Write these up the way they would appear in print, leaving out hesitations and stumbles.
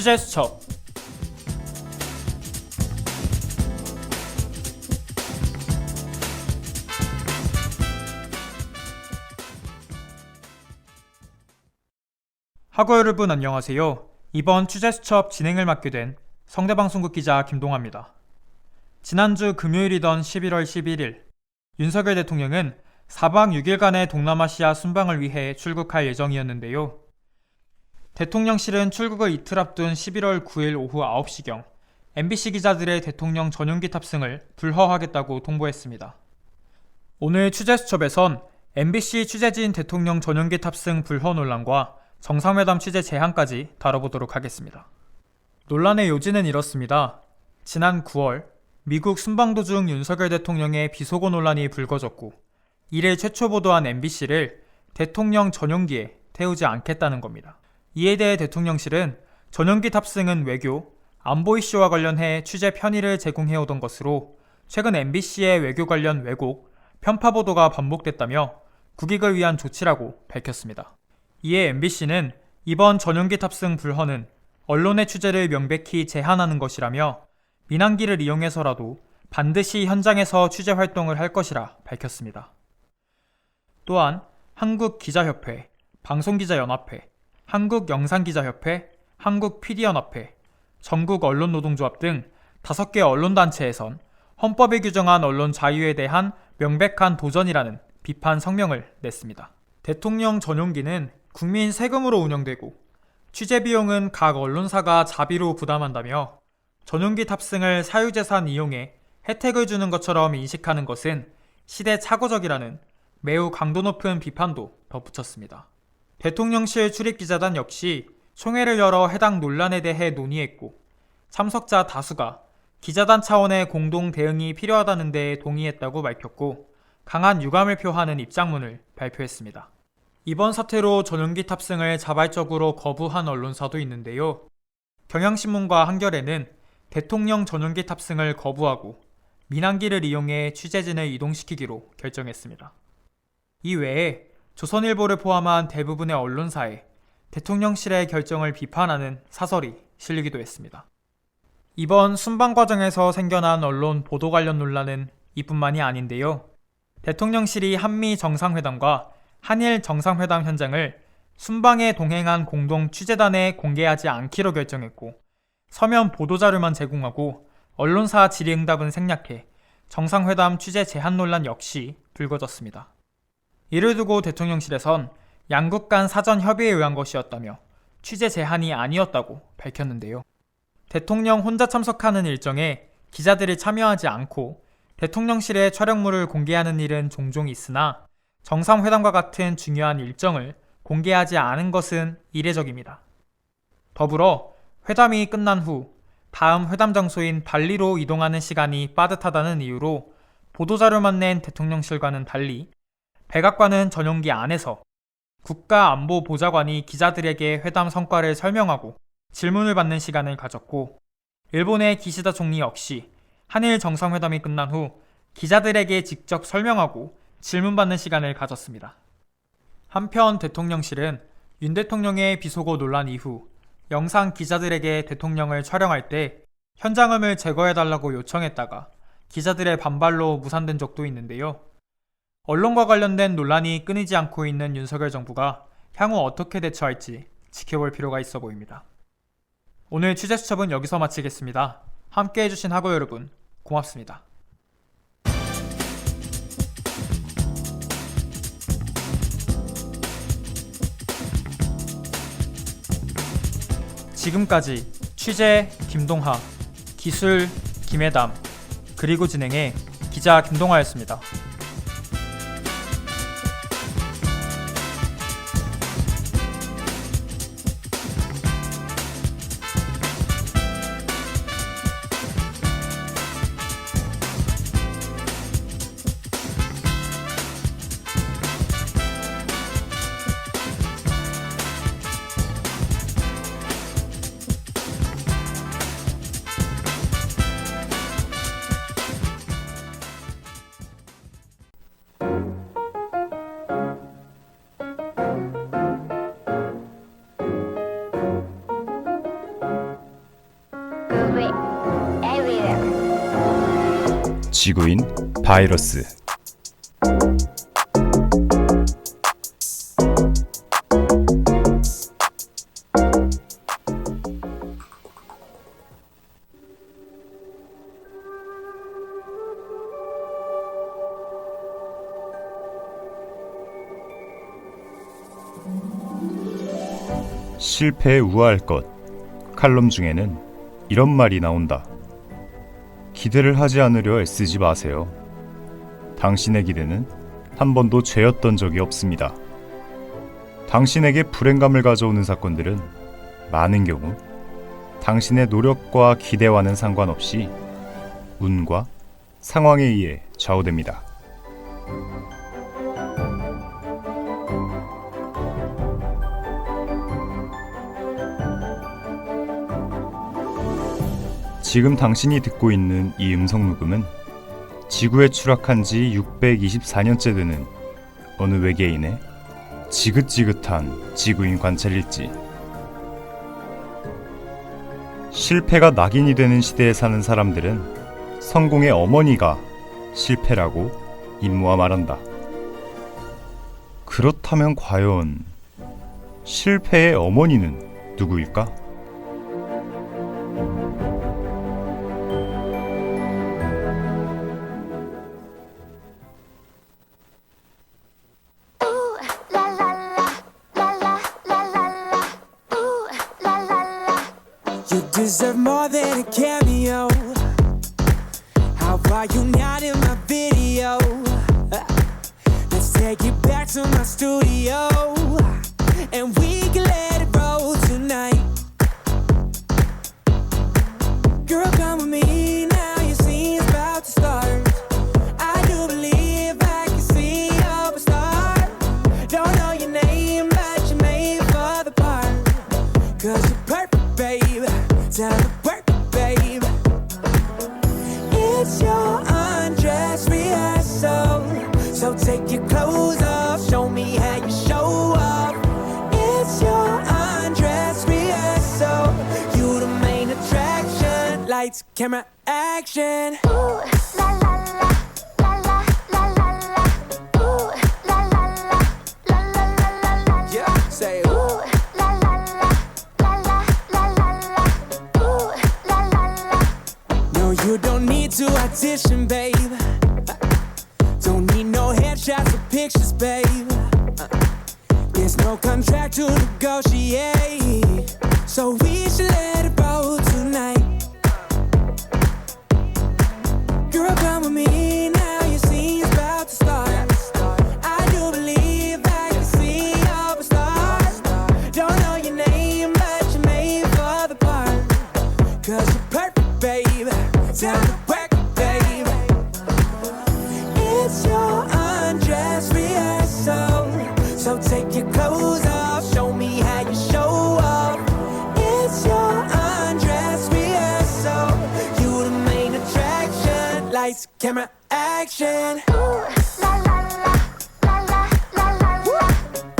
취재 수첩. 학우 여러분 안녕하세요. 이번 취재 수첩 진행을 맡게 된 성대방송국 기자 김동아입니다. 지난주 금요일이던 11월 11일 윤석열 대통령은 4박 6일간의 동남아시아 순방을 위해 출국할 예정이었는데요. 대통령실은 출국을 이틀 앞둔 11월 9일 오후 9시경 MBC 기자들의 대통령 전용기 탑승을 불허하겠다고 통보했습니다. 오늘 취재 수첩에선 MBC 취재진 대통령 전용기 탑승 불허 논란과 정상회담 취재 제한까지 다뤄보도록 하겠습니다. 논란의 요지는 이렇습니다. 지난 9월 미국 순방 도중 윤석열 대통령의 비속어 논란이 불거졌고 이를 최초 보도한 MBC를 대통령 전용기에 태우지 않겠다는 겁니다. 이에 대해 대통령실은 전용기 탑승은 외교, 안보 이슈와 관련해 취재 편의를 제공해오던 것으로 최근 MBC의 외교 관련 왜곡, 편파 보도가 반복됐다며 국익을 위한 조치라고 밝혔습니다. 이에 MBC는 이번 전용기 탑승 불허는 언론의 취재를 명백히 제한하는 것이라며 민항기를 이용해서라도 반드시 현장에서 취재 활동을 할 것이라 밝혔습니다. 또한 한국기자협회, 방송기자연합회, 한국영상기자협회, 한국PD연합회, 전국언론노동조합 등 5개 언론단체에선 헌법이 규정한 언론 자유에 대한 명백한 도전이라는 비판 성명을 냈습니다. 대통령 전용기는 국민 세금으로 운영되고 취재 비용은 각 언론사가 자비로 부담한다며 전용기 탑승을 사유재산 이용해 혜택을 주는 것처럼 인식하는 것은 시대착오적이라는 매우 강도 높은 비판도 덧붙였습니다. 대통령실 출입기자단 역시 총회를 열어 해당 논란에 대해 논의했고 참석자 다수가 기자단 차원의 공동 대응이 필요하다는 데 동의했다고 밝혔고 강한 유감을 표하는 입장문을 발표했습니다. 이번 사태로 전용기 탑승을 자발적으로 거부한 언론사도 있는데요. 경향신문과 한겨레는 대통령 전용기 탑승을 거부하고 민항기를 이용해 취재진을 이동시키기로 결정했습니다. 이외에 조선일보를 포함한 대부분의 언론사에 대통령실의 결정을 비판하는 사설이 실리기도 했습니다. 이번 순방 과정에서 생겨난 언론 보도 관련 논란은 이뿐만이 아닌데요. 대통령실이 한미 정상회담과 한일 정상회담 현장을 순방에 동행한 공동 취재단에 공개하지 않기로 결정했고 서면 보도자료만 제공하고 언론사 질의응답은 생략해 정상회담 취재 제한 논란 역시 불거졌습니다. 이를 두고 대통령실에선 양국 간 사전 협의에 의한 것이었다며 취재 제한이 아니었다고 밝혔는데요. 대통령 혼자 참석하는 일정에 기자들이 참여하지 않고 대통령실의 촬영물을 공개하는 일은 종종 있으나 정상회담과 같은 중요한 일정을 공개하지 않은 것은 이례적입니다. 더불어 회담이 끝난 후 다음 회담 장소인 발리로 이동하는 시간이 빠듯하다는 이유로 보도자료만 낸 대통령실과는 달리 백악관은 전용기 안에서 국가안보보좌관이 기자들에게 회담 성과를 설명하고 질문을 받는 시간을 가졌고 일본의 기시다 총리 역시 한일 정상회담이 끝난 후 기자들에게 직접 설명하고 질문받는 시간을 가졌습니다. 한편 대통령실은 윤 대통령의 비속어 논란 이후 영상 기자들에게 대통령을 촬영할 때 현장음을 제거해달라고 요청했다가 기자들의 반발로 무산된 적도 있는데요. 언론과 관련된 논란이 끊이지 않고 있는 윤석열 정부가 향후 어떻게 대처할지 지켜볼 필요가 있어 보입니다. 오늘 취재 수첩은 여기서 마치겠습니다. 함께 해주신 학우 여러분 고맙습니다. 지금까지 취재 김동하, 기술 김혜담, 그리고 진행해 기자 김동하였습니다. 지구인 바이러스. 실패에 우아할 것. 칼럼 중에는 이런 말이 나온다. 기대를 하지 않으려 애쓰지 마세요. 당신의 기대는 한 번도 죄였던 적이 없습니다. 당신에게 불행감을 가져오는 사건들은 많은 경우 당신의 노력과 기대와는 상관없이 운과 상황에 의해 좌우됩니다. 지금 당신이 듣고 있는 이 음성 녹음은 지구에 추락한 지 624년째 되는 어느 외계인의 지긋지긋한 지구인 관찰일지. 실패가 낙인이 되는 시대에 사는 사람들은 성공의 어머니가 실패라고 임모아 말한다. 그렇다면 과연 실패의 어머니는 누구일까? You deserve more than a cameo. How are you not in my video? Let's take it back to my studio, and we can let it roll tonight. Girl, come with me now, your scene's about to start. I do believe I can see you're a star. Don't know your name, but you're made for the part. 'Cause you're perfect, babe. Time to work, babe. It's your undress rehearsal, so take your clothes off, show me how you show off. It's your undress rehearsal, you the main attraction. Lights, camera, action. Ooh, la la la, la la la la la. Ooh, la la la, la la la la la. Yeah, say ooh. You don't need to audition, babe. Don't need no headshots or pictures, babe. There's no contract to negotiate, so we should let it roll tonight. Girl, come with me now, your scene's about to start. I do believe I can see you're a star. Don't know your name, but you're made for the part. 'Cause you're perfect, babe. Time to work, baby. It's your undress rehearsal, so take your clothes off, show me how you show off. It's your undress rehearsal, you the main attraction. Lights, camera, action. Ooh, la la la, la la la la la.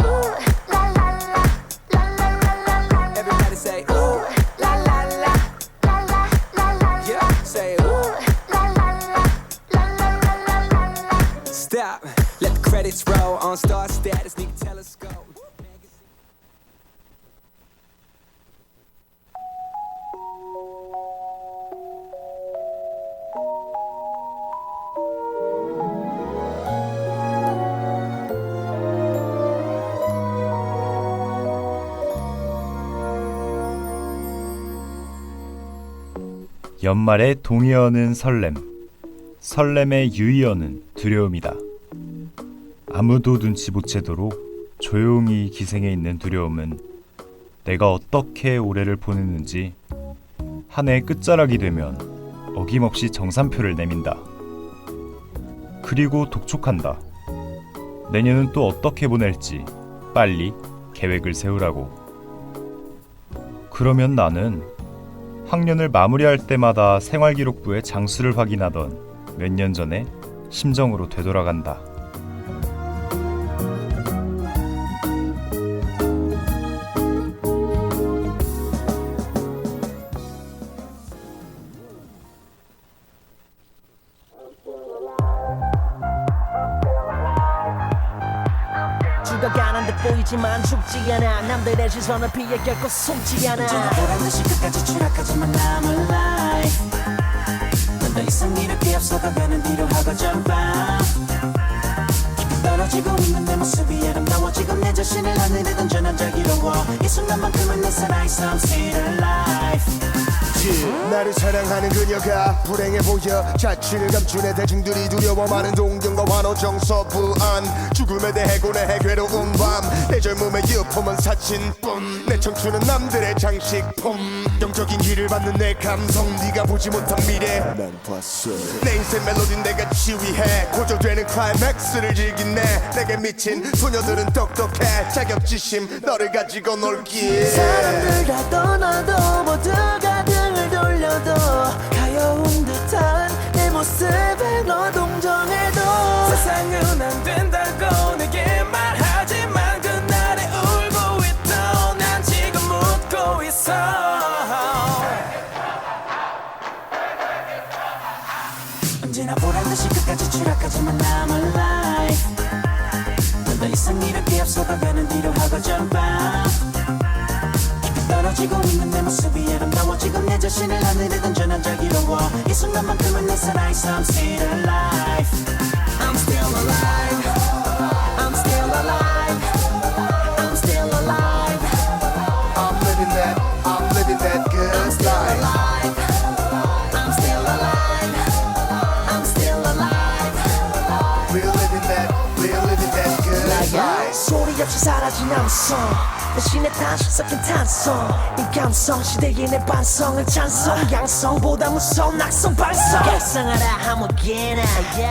Ooh, la la la, la la la la la. Everybody say ooh, la la la, la la la la. Yeah, say ooh, la la la, la la la la la. Stop, let the credits roll on star status, need a telescope. 연말의 동의어는 설렘, 설렘의 유의어는 두려움이다. 아무도 눈치 못 채도록 조용히 기생해 있는 두려움은 내가 어떻게 올해를 보냈는지 한 해의 끝자락이 되면 어김없이 정산표를 내민다. 그리고 독촉한다. 내년은 또 어떻게 보낼지 빨리 계획을 세우라고. 그러면 나는 학년을 마무리할 때마다 생활기록부에 장수를 확인하던 몇 년 전의 심정으로 되돌아간다. 죽어가는 듯 보이지만 죽지 않아 남들의 시선을 피해 결코 숨지 않아 언제나 보란듯이 끝까지 추락하지만 I'm alive 넌 더 이상 이렇게 앞서가가는 뒤로 하고 점봐 깊이 떨어지고 있는 내 모습이 아름다워지고 내 자신을 하늘에 던져 난 자기로워 이 순간만큼은 내 살아있어 I'm still alive 나를 사랑하는 그녀가 불행해 보여 자취를 감춘 대중들이 두려워 많은 동경과 환호 정서부안 죽음에 대해 고뇌해 괴로운 밤내 젊음의 유품은 사진뿐 내 청춘은 남들의 장식품 영적인 길을 받는 내 감성 네가 보지 못한 미래 난 봤어 내 인생 멜로디는 내가 지휘해 고조되는 클라이맥스를 즐기네 내게 미친 소녀들은 똑똑해 자격지심 너를 가지고 놀기에 사람들 다 떠나도 모두가 등을 돌려도 가여운 듯한 내 모습에 너 동정해도 세상은 안 된다고 내게 말하지만 그날에 울고 있던 난 지금 웃고 있어 언제나 보란듯이 끝까지 추락하지만 I'm alive 넌 더 이상 이렇게 앞서가가는 뒤로 하고 점봐 깊이 떨어지고 있는 내 모습이 아름다워지고 내 자신을 하늘에 던져 난 자기로워 이 순간만큼은 내 살아있어 I'm still alive I'm still alive I'm still alive I'm still alive I'm living that good life I'm still alive I'm still alive We're living that good life 소리 없이 사라진 암성 대신에 다시 섞인 탄성 이 감성 시대의 내 반성은 찬성 양성보다 무서운 낙성 발성 각성하라 아무개나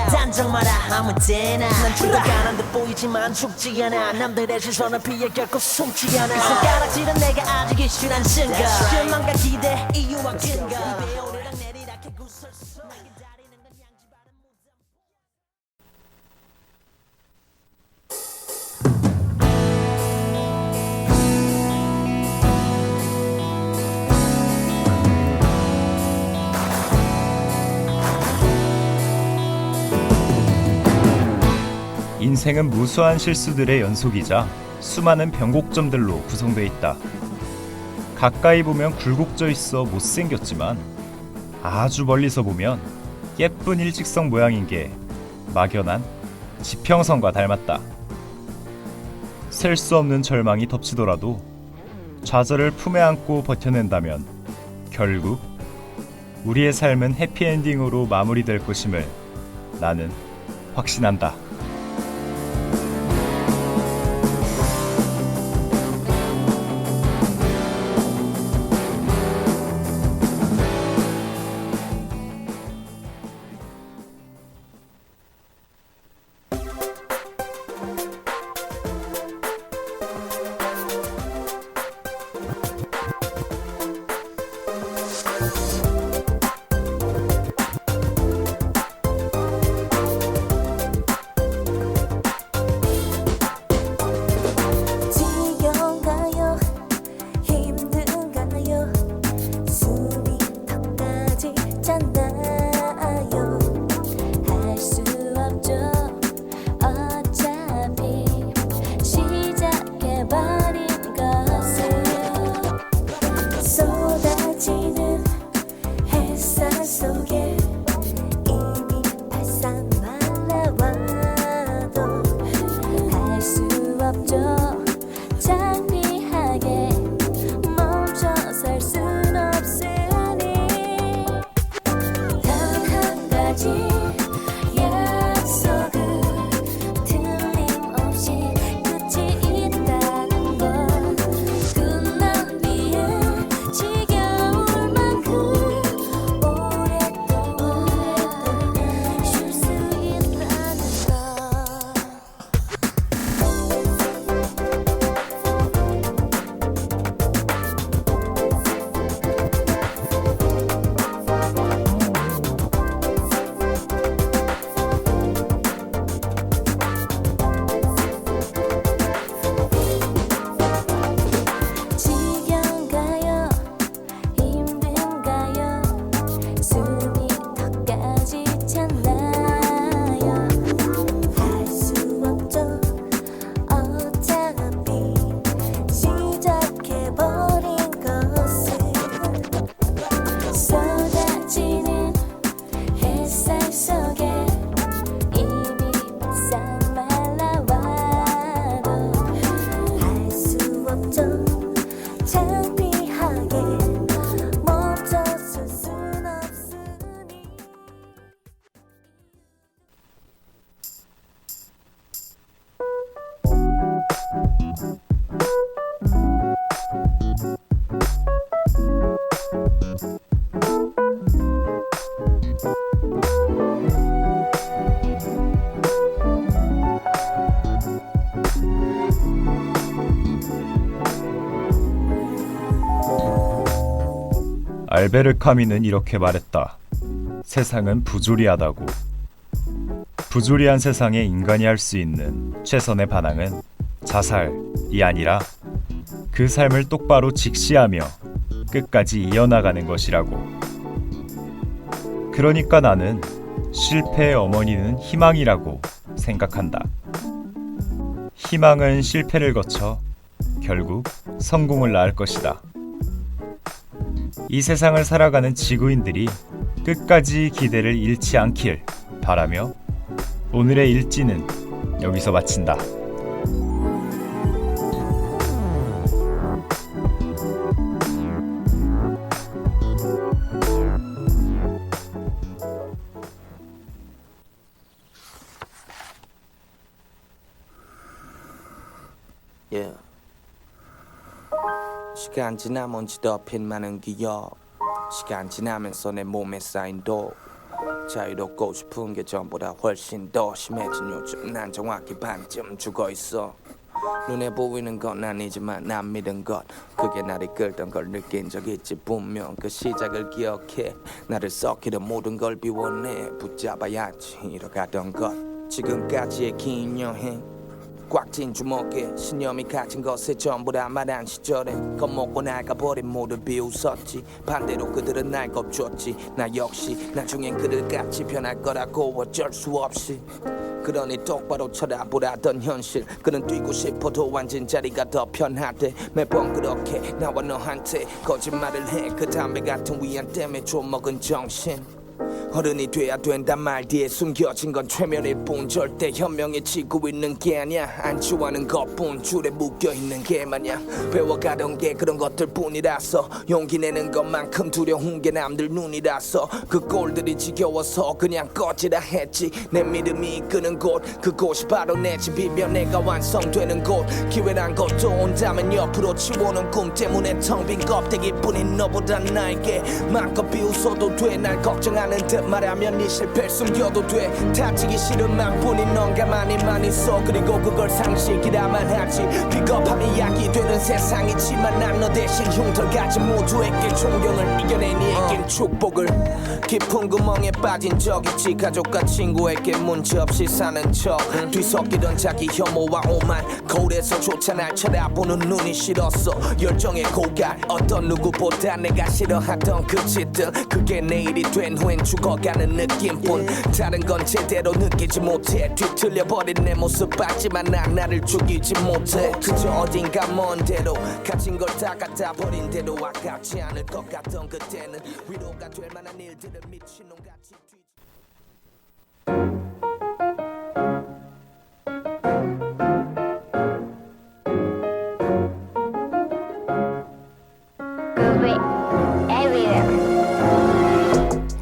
단정마라 아무 데나 난 죽어가는 듯 보이지만 죽지 않아 남들의 시선을 피해 결코 숨지 않아 손가락질은 내가 아직 이슈란 증거 실망과 기대 이유와 근거 입에 오르락 내리락 해 구설수 기다리는 건 양지 바른 무덤 인생은 무수한 실수들의 연속이자 수많은 변곡점들로 구성되어 있다. 가까이 보면 굴곡져 있어 못생겼지만 아주 멀리서 보면 예쁜 일직선 모양인 게 막연한 지평선과 닮았다. 셀 수 없는 절망이 덮치더라도 좌절을 품에 안고 버텨낸다면 결국 우리의 삶은 해피엔딩으로 마무리될 것임을 나는 확신한다. 알베르 카미는 이렇게 말했다. 세상은 부조리하다고. 부조리한 세상에 인간이 할 수 있는 최선의 반항은 자살이 아니라 그 삶을 똑바로 직시하며 끝까지 이어나가는 것이라고. 그러니까 나는 실패의 어머니는 희망이라고 생각한다. 희망은 실패를 거쳐 결국 성공을 낳을 것이다. 이 세상을 살아가는 지구인들이 끝까지 기대를 잃지 않길 바라며 오늘의 일지는 여기서 마친다. Yeah. 시간 지나면 지덮인 많은 기억 시간 지나면서 내 몸에 쌓인 독 자유롭고 싶은 게 전보다 훨씬 더 심해진 요즘 난 정확히 반쯤 죽어있어 눈에 보이는 건 아니지만 난 믿은 것 그게 나를 끌던 걸 느낀 적 있지 분명 그 시작을 기억해 나를 썩히던 모든 걸 비워내 붙잡아야지 잃어가던 것 지금까지의 긴 여행 꽉 쥔 주먹에 신념이 갇힌 것에 전부 다 말한 시절에 겁먹고 나가버린 모두 비웃었지 반대로 그들은 날 겁줬지 나 역시 나중엔 그들같이 변할 거라고 어쩔 수 없이 그러니 똑바로 쳐다보라던 현실 그는 뛰고 싶어도 앉은 자리가 더 편하대 매번 그렇게 나와 너한테 거짓말을 해 그 담배 같은 위안 때문에 좀 먹은 정신 어른이 돼야 된단 말 뒤에 숨겨진 건 최면일 뿐 절대 현명해지고 있는 게 아니야 안주하는 것뿐 줄에 묶여있는 게 마냥 배워가던 게 그런 것들 뿐이라서 용기 내는 것만큼 두려운 게 남들 눈이라서 그 꼴들이 지겨워서 그냥 꺼지라 했지 내 믿음이 이끄는 곳 그곳이 바로 내 집이며 내가 완성되는 곳 기회란 것도 온다면 옆으로 치워놓은 꿈 때문에 텅 빈 껍데기뿐인 너보다 나에게 마음껏 비웃어도 돼 날 걱정하는 듯 말하면 네 실패를 숨겨도 돼 다치기 싫은 마음뿐인 넌 가만히 있어 그리고 그걸 상식이라만 하지 비겁함이 약이 되는 세상이지만 난 너 대신 흉터 가진 모두에게 존경을 이겨내 니에겐 축복을 깊은 구멍에 빠진 적 있지 가족과 친구에게 문제없이 사는 척 뒤섞이던 자기 혐오와 오만 거울에서조차 날 쳐다보는 눈이 싫었어 열정의 고갈 어떤 누구보다 내가 싫어하던 그 짓들 그게 내일이 된 후엔 죽어가는 느낌뿐 다른 건 제대로 느끼지 못해 뒤틀려버린 내 모습 봤지만 난 나를 죽이지 못해 그저 어딘가 먼 데로 가진 걸 다 갖다 버린 대로 아깝지 않을 것 같던 그때는 위로가 될 만한 일들을 미친놈같이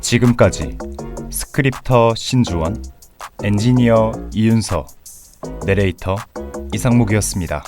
지금까지 스크립터 신주원, 엔지니어 이윤서, 내레이터 이상목이었습니다.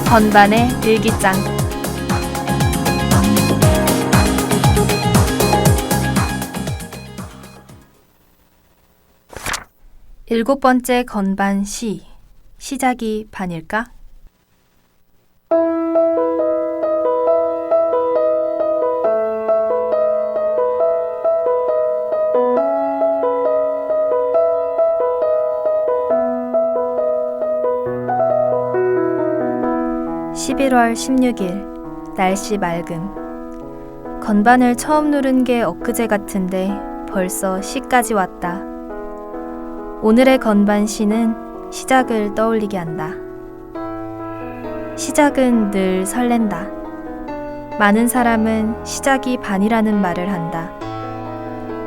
건반의 일기장. 일곱 번째 건반 시. 시작이 반일까? (11월 16일) 날씨 맑음. 건반을 처음 누른 게 엊그제 같은데 벌써 시까지 왔다. 오늘의 건반 시는 시작을 떠올리게 한다. 시작은 늘 설렌다. 많은 사람은 시작이 반이라는 말을 한다.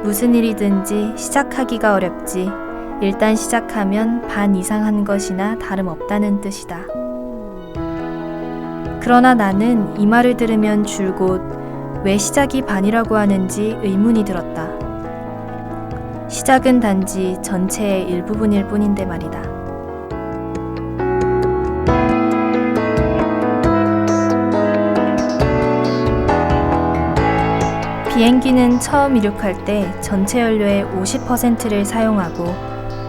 무슨 일이든지 시작하기가 어렵지 일단 시작하면 반 이상 한 것이나 다름없다는 뜻이다. 그러나 나는 이 말을 들으면 줄곧 왜 시작이 반이라고 하는지 의문이 들었다. 시작은 단지 전체의 일부분일 뿐인데 말이다. 비행기는 처음 이륙할 때 전체 연료의 50%를 사용하고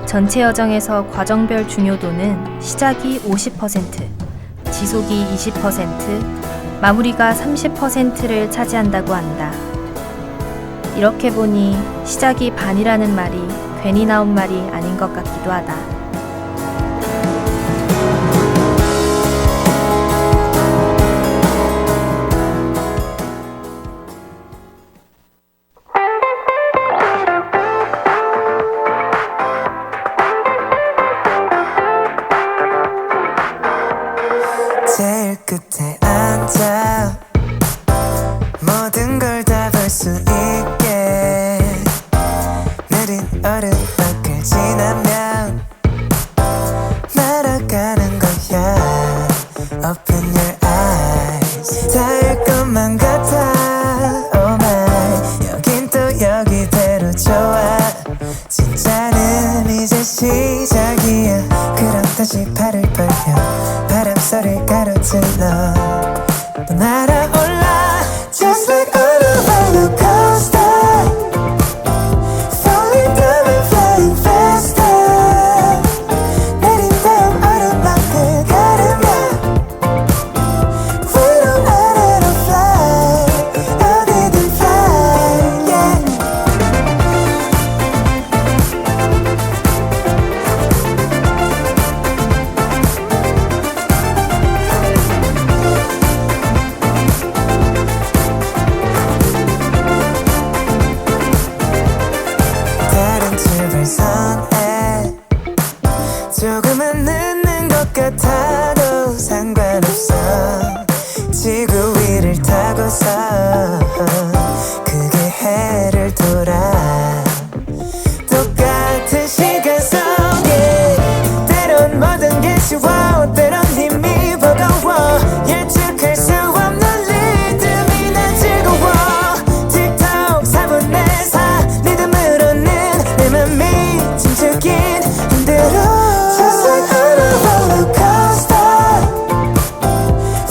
전체 여정에서 과정별 중요도는 시작이 50%, 지속이 20%, 마무리가 30%를 차지한다고 한다. 이렇게 보니 시작이 반이라는 말이 괜히 나온 말이 아닌 것 같기도 하다. 제일 끝에 앉아 모든 걸 다 볼 수 있게 느린 오르막을 지나면 날아가는 거야. Open your eyes. 닿을 것만 같아. Oh my. 여긴 또 여기대로 좋아. 진짜는 이제 시작이야. 그럼 다시 팔을 벌려 바람소리를 가로질러 또 날아올라 Just like on a roller coaster Falling down and flying faster 내린 다음 오르막을 가르며 위로 아래로 fly 어디든 fly yeah. 다른 출발선에 조금은 늦는 것 같아도 상관없어. 지구 위를 타고서 그게 해를 돌아. 똑같은 시간 속에 때론 모든 게 쉬워 때론 힘이 버거워. 예측할 수 없는 리듬이 난 즐거워. 틱톡 4분의 4 리듬으로는 내 맘이 침체긴 힘들어. Just like on a roller coaster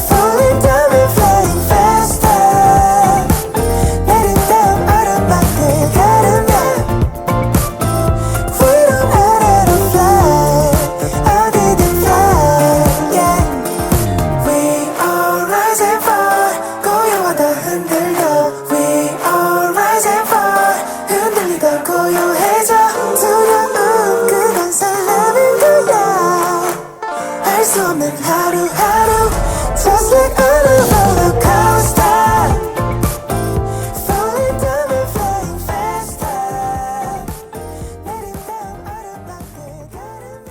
Falling down and flying faster 내린 다음 오르막을 가르며 위로 아래로 fly 어디든 fly yeah. We all rise and fall 고요하다 흔들려 We all rise and fall 흔들리다 고요해져 두려움 그건 살라는 거야. 알 수 없는 하루하루 Just like on a roller coaster Falling down and flying faster 내린 다음 오르막을 가르며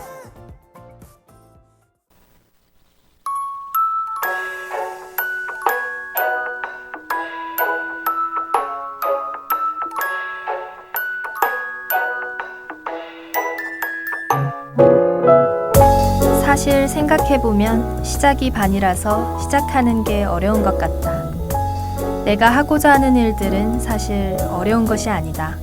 사실 생각해보면 시작이 반이라서 시작하는 게 어려운 것 같다. 내가 하고자 하는 일들은 사실 어려운 것이 아니다.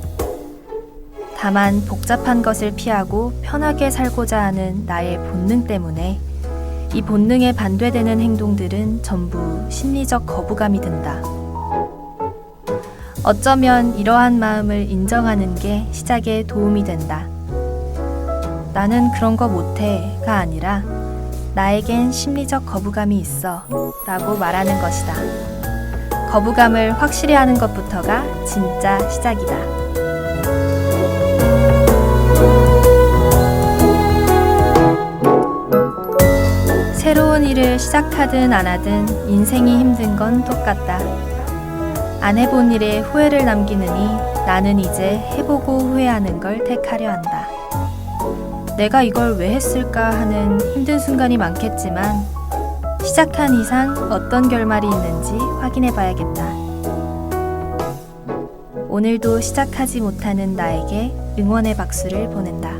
다만 복잡한 것을 피하고 편하게 살고자 하는 나의 본능 때문에 이 본능에 반대되는 행동들은 전부 심리적 거부감이 든다. 어쩌면 이러한 마음을 인정하는 게 시작에 도움이 된다. 나는 그런 거 못해가 아니라 나에겐 심리적 거부감이 있어 라고 말하는 것이다. 거부감을 확실히 하는 것부터가 진짜 시작이다. 새로운 일을 시작하든 안 하든 인생이 힘든 건 똑같다. 안 해본 일에 후회를 남기느니 나는 이제 해보고 후회하는 걸 택하려 한다. 내가 이걸 왜 했을까 하는 힘든 순간이 많겠지만 시작한 이상 어떤 결말이 있는지 확인해 봐야겠다. 오늘도 시작하지 못하는 나에게 응원의 박수를 보낸다.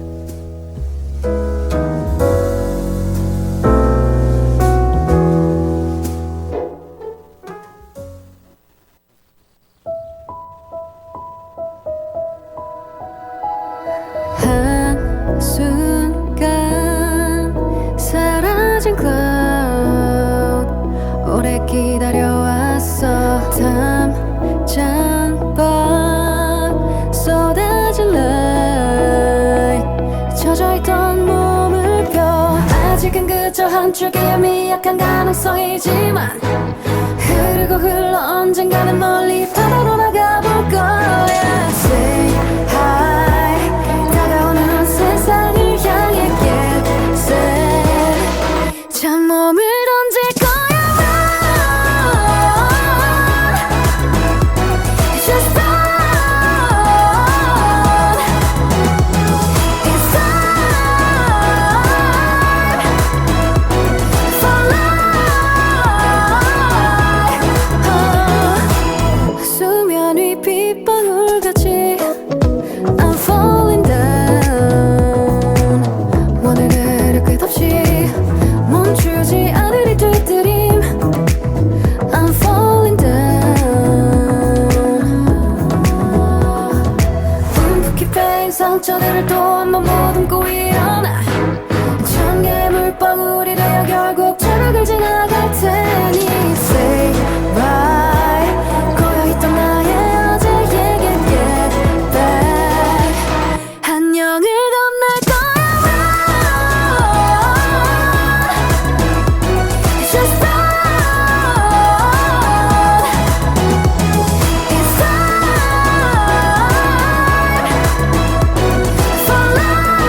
한순간 사라진 cloud 오래 기다려왔어 담장 밖 쏟아진 light 젖어있던 몸을 펴 아직은 그저 한 줄기의 미약한 가능성이지만 흐르고 흘러 언젠가는 멀리 바다로 나가볼 거야. Say hi 다가오는 세상을 향해 get set 참몸을 던질 거야. It's just on. It's time for life. 수면 위 빗방울같이 I'm falling down 원을 그릴 끝없이 멈추지 않을 이 뒤틀림 I'm falling down 움푹이 패인 상처들을 또 한 번 보듬고 일어나 천 개의 물방울이 되어 결국 저녁을 지나갈 테니 Say bye 고여있던 나의 어제에게 get back 안녕을 건넬 거야. It's just on. It's time for life.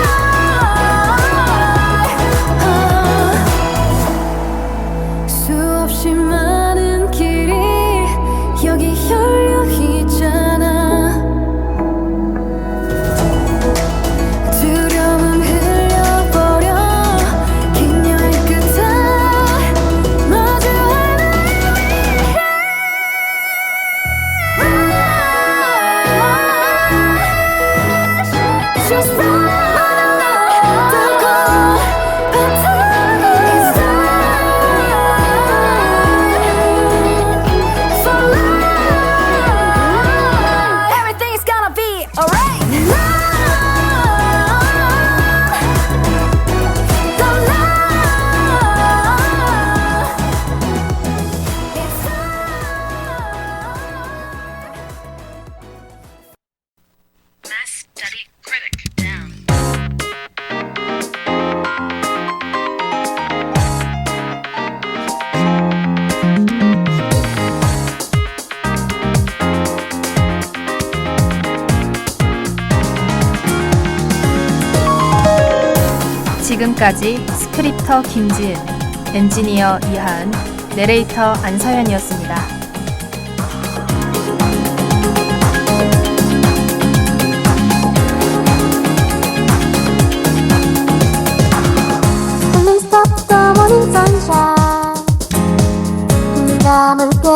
수없이 많은 길이 여기 열려 있잖아. 두려움 흘려버려 긴 여행 끝에 마주할 나를 위해 Just run 뜨고 바탕 It's time for life. Everything's gonna be alright. The light. It's Mass Study Critic down. 지금까지 스크립터 김지은, 엔지니어 이하은, 내레이터 안서연이었습니다. Please stop the morning sunshine. 네가 물게